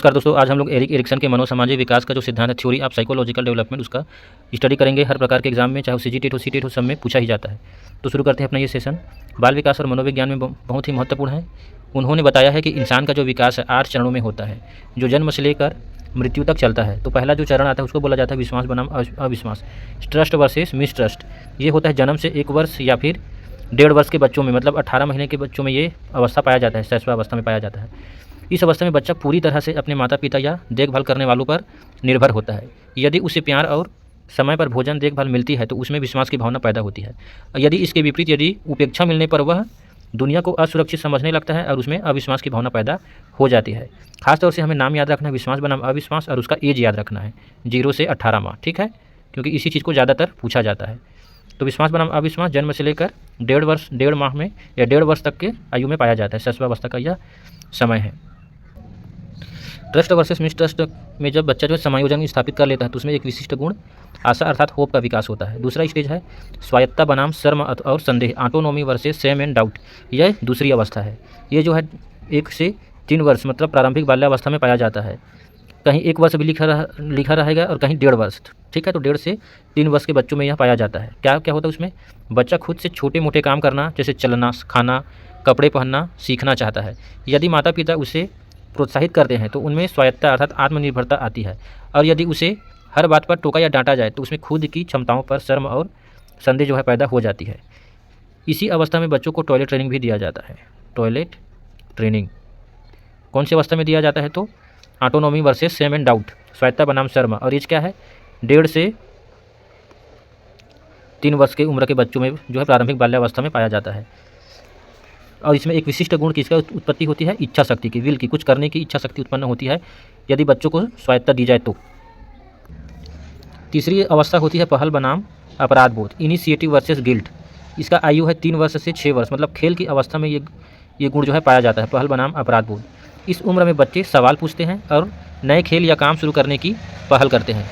नमस्कार दोस्तों, आज हम लोग एरिक एरिक्सन के मनोसामाजिक विकास का जो सिद्धांत है, थ्योरी ऑफ साइकोलॉजिकल डेवलपमेंट, उसका स्टडी करेंगे। हर प्रकार के एग्जाम में, चाहे सीजीटी हो सीटेट हो, सब में पूछा ही जाता है। तो शुरू करते हैं अपना ये सेशन। बाल विकास और मनोविज्ञान में बहुत ही महत्वपूर्ण है। उन्होंने बताया है कि इंसान का जो विकास है 8 चरणों में होता है, जो जन्म से लेकर मृत्यु तक चलता है। तो पहला जो चरण आता है उसको बोला जाता है विश्वास बनाम अविश्वास, ट्रस्ट वर्सेस मिसट्रस्ट। ये होता है जन्म से 1 वर्ष या फिर 1.5 वर्ष के बच्चों में, मतलब 18 महीने के बच्चों में ये अवस्था पाया जाता है, शैशवावस्था में पाया जाता है। इस अवस्था में बच्चा पूरी तरह से अपने माता पिता या देखभाल करने वालों पर निर्भर होता है। यदि उसे प्यार और समय पर भोजन देखभाल मिलती है तो उसमें विश्वास की भावना पैदा होती है। यदि इसके विपरीत, यदि उपेक्षा मिलने पर वह दुनिया को असुरक्षित समझने लगता है और उसमें अविश्वास की भावना पैदा हो जाती है। खासतौर से हमें नाम याद रखना है विश्वास बनाम अविश्वास, और उसका एज याद रखना है 0 से 18 माह, ठीक है, क्योंकि इसी चीज़ को ज़्यादातर पूछा जाता है। तो विश्वास बनाम अविश्वास जन्म से लेकर 1.5 माह में या 1.5 वर्ष तक के आयु में पाया जाता है। शैशवावस्था का यह समय है। ट्रस्ट वर्सेस मिसट्रस्ट में जब बच्चा जो है समायोजन स्थापित कर लेता है तो उसमें एक विशिष्ट गुण आशा अर्थात होप का विकास होता है। दूसरा स्टेज है स्वायत्तता बनाम शर्म और संदेह, autonomy versus shame and doubt. यह दूसरी अवस्था है। ये जो है 1 से 3 वर्ष, मतलब प्रारंभिक बाल्यावस्था में पाया जाता है। कहीं 1 वर्ष भी लिखा रहेगा और कहीं 1.5 वर्ष, ठीक है। तो 1.5 से 3 वर्ष के बच्चों में यह पाया जाता है। क्या क्या होता है उसमें? बच्चा खुद से छोटे मोटे काम करना, जैसे चलना, खाना, कपड़े पहनना सीखना चाहता है। यदि माता पिता उसे प्रोत्साहित करते हैं तो उनमें स्वायत्तता अर्थात आत्मनिर्भरता आती है। और यदि उसे हर बात पर टोका या डांटा जाए तो उसमें खुद की क्षमताओं पर शर्म और संदेह जो है पैदा हो जाती है। इसी अवस्था में बच्चों को टॉयलेट ट्रेनिंग भी दिया जाता है। टॉयलेट ट्रेनिंग कौन सी अवस्था में दिया जाता है? तो autonomy versus shame and doubt, स्वायत्तता बनाम शर्म। और एज क्या है? 1.5 से 3 वर्ष की उम्र के बच्चों में जो है प्रारंभिक बाल्यावस्था में पाया जाता है। और इसमें एक विशिष्ट गुण किसका उत्पत्ति होती है? इच्छा शक्ति की, विल की, कुछ करने की इच्छा शक्ति उत्पन्न होती है यदि बच्चों को स्वायत्तता दी जाए तो। तीसरी अवस्था होती है पहल बनाम अपराध बोध, इनिशिएटिव वर्सेस गिल्ट। इसका आयु है 3 वर्ष से 6 वर्ष, मतलब खेल की अवस्था में ये गुण जो है पाया जाता है, पहल बनाम अपराध बोध। इस उम्र में बच्चे सवाल पूछते हैं और नए खेल या काम शुरू करने की पहल करते हैं।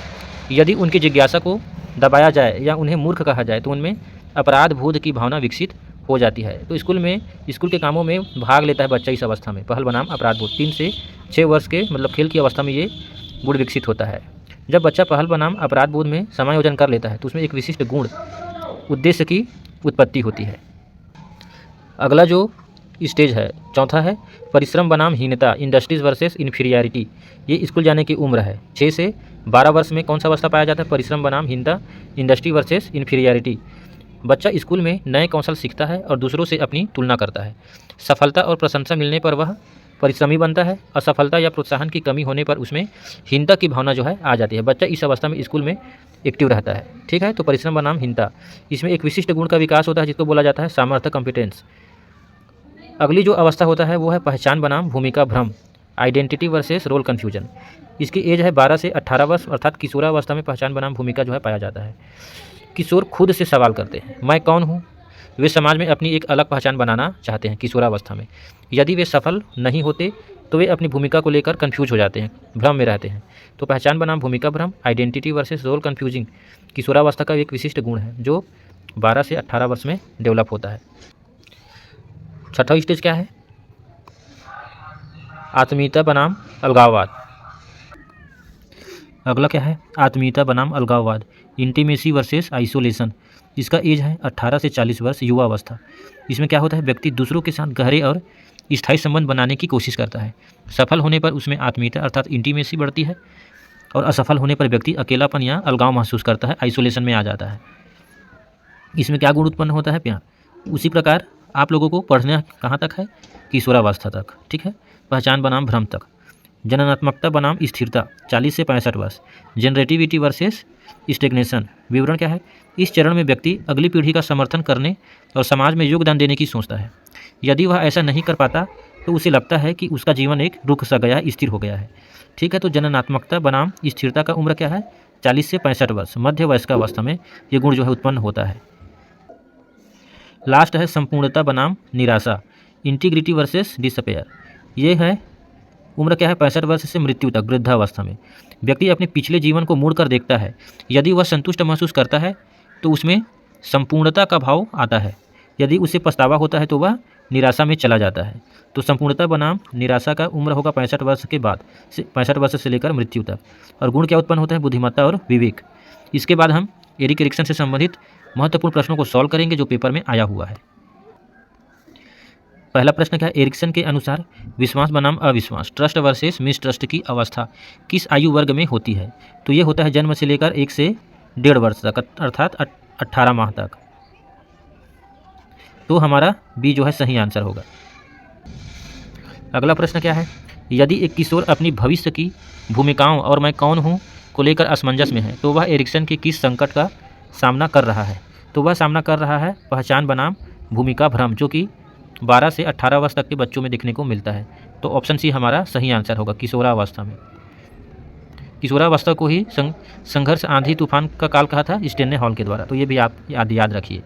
यदि उनकी जिज्ञासा को दबाया जाए या उन्हें मूर्ख कहा जाए तो उनमें अपराध बोध की भावना विकसित हो जाती है। तो स्कूल के कामों में भाग लेता है बच्चा इस अवस्था में, पहल बनाम अपराध बोध। 3 से 6 वर्ष के, मतलब खेल की अवस्था में ये गुण विकसित होता है। जब बच्चा पहल बनाम अपराध बोध में समायोजन कर लेता है तो उसमें एक विशिष्ट गुण उद्देश्य की उत्पत्ति होती है। अगला जो स्टेज है, चौथा है परिश्रम बनाम हीनता, इंडस्ट्रीज वर्सेस इन्फीरियरिटी। ये स्कूल जाने की उम्र है। 6 से 12 वर्ष में कौन सा अवस्था पाया जाता है? परिश्रम बनाम हीनता, इंडस्ट्री वर्सेस इन्फीरियरिटी। बच्चा स्कूल में नए कौशल सीखता है और दूसरों से अपनी तुलना करता है। सफलता और प्रशंसा मिलने पर वह परिश्रमी बनता है। असफलता या प्रोत्साहन की कमी होने पर उसमें हीनता की भावना जो है आ जाती है। बच्चा इस अवस्था में स्कूल में एक्टिव रहता है, ठीक है। तो परिश्रम बनाम हीनता, इसमें एक विशिष्ट गुण का विकास होता है जिसको बोला जाता है सामर्थ्य, कॉम्पिटेंस। अगली जो अवस्था होता है वो है पहचान बनाम भूमिका भ्रम, आइडेंटिटी वर्सेस रोल कन्फ्यूजन। इसकी एज है 12 से 18 वर्ष, अर्थात किशोरावस्था में पहचान बनाम भूमिका जो है पाया जाता है। किशोर खुद से सवाल करते हैं, मैं कौन हूँ। वे समाज में अपनी एक अलग पहचान बनाना चाहते हैं किशोरावस्था में। यदि वे सफल नहीं होते तो वे अपनी भूमिका को लेकर कन्फ्यूज हो जाते हैं, भ्रम में रहते हैं। तो पहचान बनाम भूमिका भ्रम, आइडेंटिटी वर्सेस रोल कन्फ्यूजिंग किशोरावस्था का एक विशिष्ट गुण है जो 12 से 18 वर्ष में डेवलप होता है। छठा स्टेज क्या है? आत्मीयता बनाम अलगाववाद। अगला क्या है? आत्मीयता बनाम अलगाववाद, इंटीमेसी वर्सेस आइसोलेशन। इसका एज है 18 से 40 वर्ष, युवा अवस्था। इसमें क्या होता है? व्यक्ति दूसरों के साथ गहरे और स्थायी संबंध बनाने की कोशिश करता है। सफल होने पर उसमें आत्मीयता अर्थात इंटीमेसी बढ़ती है और असफल होने पर व्यक्ति अकेलापन या अलगाव महसूस करता है, आइसोलेशन में आ जाता है। इसमें क्या गुण उत्पन्न होता है? प्यार। उसी प्रकार आप लोगों को पढ़ना कहाँ तक है? किशोरावस्था तक, ठीक है। पहचान बनाम भ्रम तक। जननात्मकता बनाम स्थिरता, 40 से 65 वर्ष। Generativity versus stagnation. विवरण क्या है? इस चरण में व्यक्ति अगली पीढ़ी का समर्थन करने और समाज में योगदान देने की सोचता है। यदि वह ऐसा नहीं कर पाता तो उसे लगता है कि उसका जीवन एक रुक सा गया, स्थिर हो गया है, ठीक है। तो जननात्मकता बनाम स्थिरता का उम्र क्या है? 40 से 65 वर्ष, मध्य वयस्कावस्था में ये गुण जो है उत्पन्न होता है। लास्ट है संपूर्णता बनाम निराशा, इंटीग्रिटी वर्सेस डिसअपेयर। ये है उम्र क्या है? 65 वर्ष से मृत्यु तक, वृद्धावस्था में। व्यक्ति अपने पिछले जीवन को मुड़ कर देखता है। यदि वह संतुष्ट महसूस करता है तो उसमें संपूर्णता का भाव आता है। यदि उसे पछतावा होता है तो वह निराशा में चला जाता है। तो संपूर्णता बनाम निराशा का उम्र होगा 65 वर्ष के बाद से 65 वर्ष से लेकर मृत्यु तक। और गुण क्या उत्पन्न होता है? बुद्धिमत्ता और विवेक। इसके बाद हम एरिक एरिक्सन से संबंधित महत्वपूर्ण प्रश्नों को सॉल्व करेंगे जो पेपर में आया हुआ है। पहला प्रश्न क्या है? एरिक्सन के अनुसार विश्वास बनाम अविश्वास, ट्रस्ट वर्सेस मिसट्रस्ट की अवस्था किस आयु वर्ग में होती है? तो ये होता है जन्म से लेकर 1 से 1.5 वर्ष तक, अर्थात 18 माह तक। तो हमारा बी जो है सही आंसर होगा। अगला प्रश्न क्या है? यदि एक किशोर अपनी भविष्य की भूमिकाओं और मैं कौन हूँ को लेकर असमंजस में है तो वह एरिक्सन के किस संकट का सामना कर रहा है? तो वह सामना कर रहा है पहचान बनाम भूमिका भ्रम, जो कि 12 से 18 वर्ष तक के बच्चों में देखने को मिलता है। तो ऑप्शन सी हमारा सही आंसर होगा, किशोरावस्था में। किशोरावस्था को ही संघर्ष आंधी तूफान का काल कहा था स्टेनले हॉल के द्वारा। तो ये भी आप याद रखिए।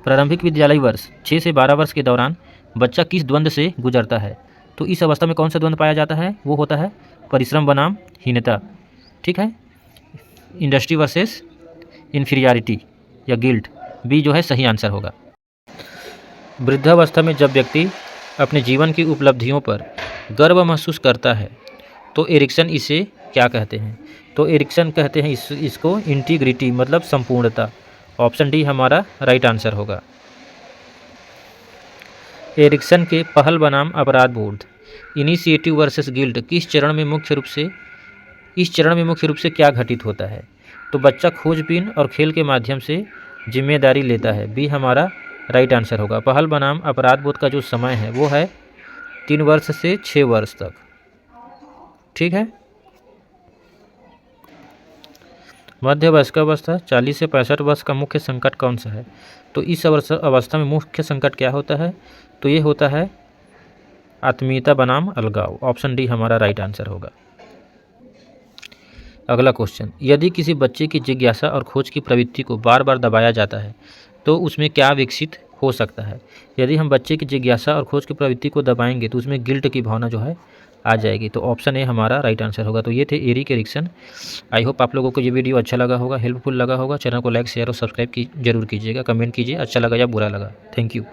प्रारंभिक विद्यालय वर्ष 6 से 12 वर्ष के दौरान बच्चा किस द्वंद्व से गुजरता है? तो इस अवस्था में कौन सा द्वंद्व पाया जाता है? वो होता है परिश्रम बनाम हीनता। ठीक है, इंडस्ट्री वर्सेस इन्फीरियरिटी या गिल्ट, बी जो है सही आंसर होगा। वृद्धावस्था में जब व्यक्ति अपने जीवन की उपलब्धियों पर गर्व महसूस करता है तो एरिक्सन इसे क्या कहते हैं? तो एरिक्सन कहते हैं इसको इंटीग्रिटी, मतलब संपूर्णता। ऑप्शन डी हमारा राइट आंसर होगा। एरिक्सन के पहल बनाम अपराध बोध, इनिशिएटिव वर्सेस गिल्ट इस चरण में मुख्य रूप से क्या घटित होता है? तो बच्चा खोजबीन और खेल के माध्यम से जिम्मेदारी लेता है, बी हमारा राइट आंसर होगा। पहल बनाम अपराध बोध का जो समय है वो है 3 वर्ष से 6 वर्ष तक। ठीक है। मध्य वयस्कावस्था 40 से 65 वर्ष का मुख्य संकट कौन सा है? तो इस अवस्था में मुख्य संकट क्या होता है? तो ये होता है आत्मीयता बनाम अलगाव। ऑप्शन डी हमारा राइट आंसर होगा। अगला क्वेश्चन, यदि किसी बच्चे की जिज्ञासा और खोज की प्रवृत्ति को बार बार दबाया जाता है तो उसमें क्या विकसित हो सकता है? यदि हम बच्चे की जिज्ञासा और खोज की प्रवृत्ति को दबाएंगे तो उसमें गिल्ट की भावना जो है आ जाएगी। तो ऑप्शन ए हमारा राइट आंसर होगा। तो ये थे एरिक एरिक्सन। आई होप आप लोगों को ये वीडियो अच्छा लगा होगा, हेल्पफुल लगा होगा। चैनल को लाइक शेयर और सब्सक्राइब जरूर कीजिएगा। कमेंट कीजिए अच्छा लगा या बुरा लगा। Thank you.